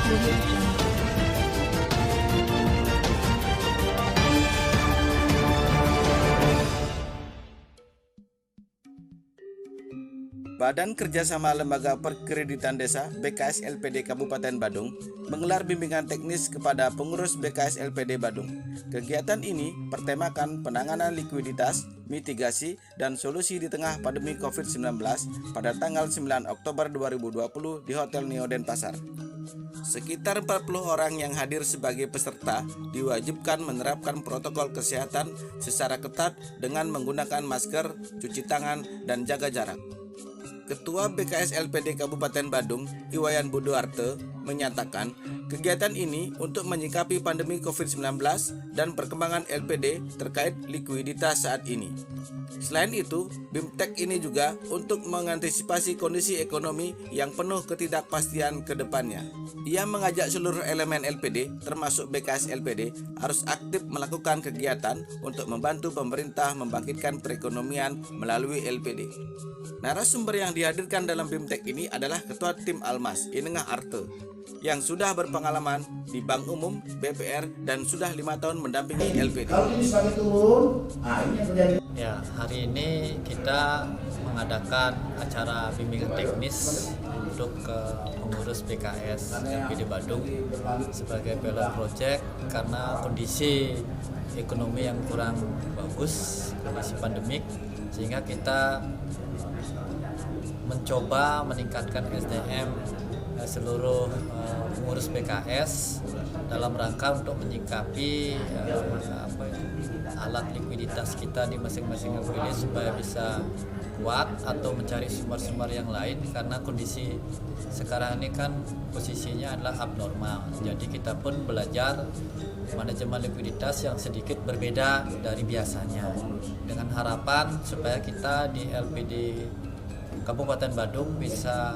Audio Jungle. Badan Kerjasama Lembaga Perkreditan Desa BKS LPD Kabupaten Badung menggelar bimbingan teknis kepada pengurus BKS LPD Badung. Kegiatan ini bertemakan penanganan likuiditas, mitigasi, dan solusi di tengah pandemi COVID-19 pada tanggal 9 Oktober 2020 di Hotel Neo Denpasar. Sekitar 40 orang yang hadir sebagai peserta diwajibkan menerapkan protokol kesehatan secara ketat dengan menggunakan masker, cuci tangan, dan jaga jarak. Ketua BKS LPD Kabupaten Badung, Iwayan Buduarte, menyatakan kegiatan ini untuk menyikapi pandemi COVID-19 dan perkembangan LPD terkait likuiditas saat ini. Selain itu, BIMTEK ini juga untuk mengantisipasi kondisi ekonomi yang penuh ketidakpastian ke depannya. Ia mengajak seluruh elemen LPD, termasuk BKS LPD, harus aktif melakukan kegiatan untuk membantu pemerintah membangkitkan perekonomian melalui LPD. Narasumber yang dihadirkan dalam BIMTEK ini adalah Ketua Tim Almas, Inengah Arte, yang sudah berpengalaman di Bank Umum, BPR, dan sudah 5 tahun mendampingi LPD. Kalau ini sebagai turun, ini yang terjadi. Ya, hari ini kita mengadakan acara bimbingan teknis untuk pengurus BKS LPD Badung sebagai pilot project karena kondisi ekonomi yang kurang bagus, kondisi pandemik, sehingga kita mencoba meningkatkan SDM seluruh pengurus BKS dalam rangka untuk menyikapi alat likuiditas kita di masing-masing LPD supaya bisa kuat atau mencari sumber-sumber yang lain, karena kondisi sekarang ini kan posisinya adalah abnormal. Jadi kita pun belajar manajemen likuiditas yang sedikit berbeda dari biasanya, dengan harapan supaya kita di LPD Kabupaten Badung bisa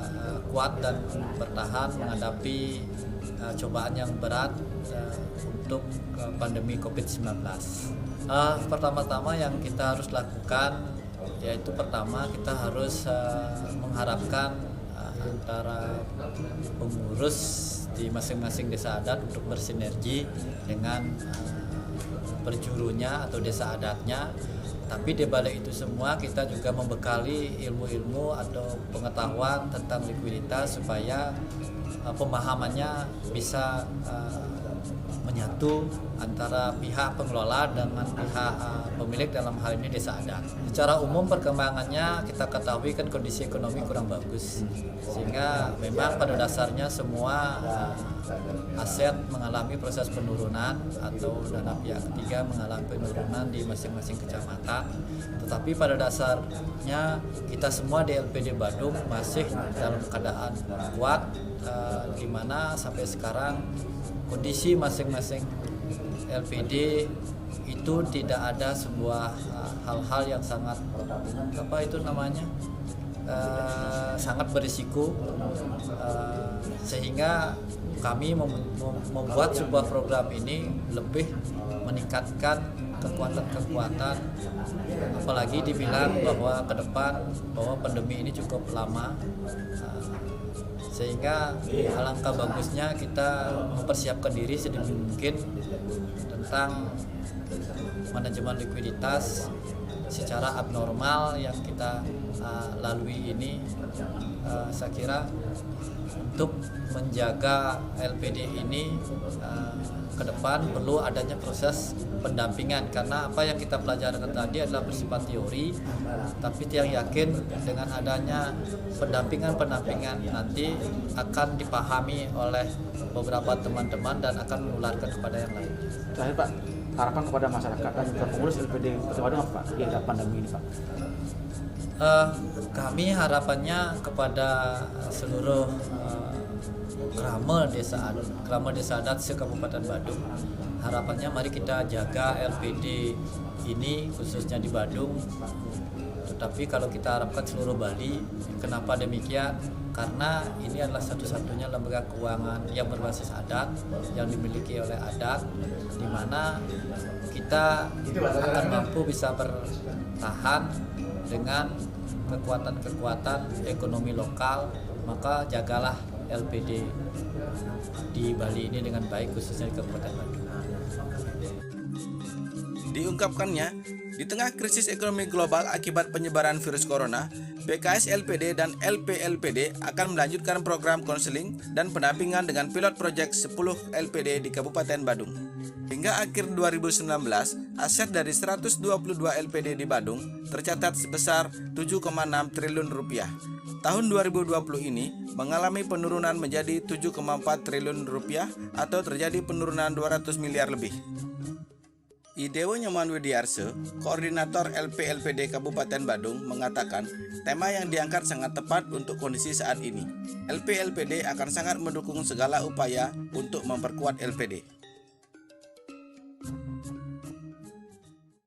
kuat dan bertahan menghadapi cobaan yang berat untuk pandemi COVID-19. Pertama-tama yang kita harus lakukan yaitu pertama kita harus mengharapkan antara pengurus di masing-masing desa adat untuk bersinergi dengan perjurunya atau desa adatnya. Tapi di balik itu semua kita juga membekali ilmu-ilmu atau pengetahuan tentang likuiditas supaya pemahamannya bisa menyatu antara pihak pengelola dengan pihak pemilik, dalam hal ini desa adat. Secara umum perkembangannya kita ketahui kan kondisi ekonomi kurang bagus, sehingga memang pada dasarnya semua aset mengalami proses penurunan atau dana pihak ketiga mengalami penurunan di masing-masing kecamatan. Tetapi pada dasarnya kita semua di LPD Badung masih dalam keadaan kuat, di mana sampai sekarang kondisi masing-masing LPD itu tidak ada sebuah hal-hal yang sangat sangat berisiko, sehingga kami membuat sebuah program ini lebih meningkatkan kekuatan, apalagi dibilang bahwa ke depan bahwa pandemi ini cukup lama, sehingga alangkah bagusnya kita mempersiapkan diri sedini mungkin tentang manajemen likuiditas secara abnormal yang kita lalui ini. Saya kira untuk menjaga LPD ini ke depan perlu adanya proses pendampingan, karena apa yang kita pelajarkan tadi adalah bersifat teori, tapi yang yakin dengan adanya pendampingan nanti akan dipahami oleh beberapa teman-teman dan akan menularkan kepada yang lain. Terakhir Pak, harapan kepada masyarakat dan juga pengurus LPD Kabupaten Badung apa Pak di era pandemi ini Pak? Kami harapannya kepada seluruh krama desa adat se-Kabupaten Badung, harapannya mari kita jaga LPD ini khususnya di Badung. Tetapi kalau kita harapkan seluruh Bali, kenapa demikian? Karena ini adalah satu-satunya lembaga keuangan yang berbasis adat, yang dimiliki oleh adat, di mana kita akan mampu bisa bertahan dengan kekuatan-kekuatan ekonomi lokal. Maka jagalah LPD di Bali ini dengan baik, khususnya di Kabupaten Badung. Diungkapkannya, di tengah krisis ekonomi global akibat penyebaran virus corona, BKS LPD dan LPLPD akan melanjutkan program konseling dan pendampingan dengan pilot project 10 LPD di Kabupaten Badung. Hingga akhir 2019, aset dari 122 LPD di Badung tercatat sebesar 7,6 triliun rupiah. Tahun 2020 ini mengalami penurunan menjadi 7,4 triliun rupiah atau terjadi penurunan 200 miliar lebih. Idewo Nyoman Widiarse, Koordinator LPLPD Kabupaten Badung, mengatakan tema yang diangkat sangat tepat untuk kondisi saat ini. LPLPD akan sangat mendukung segala upaya untuk memperkuat LPD.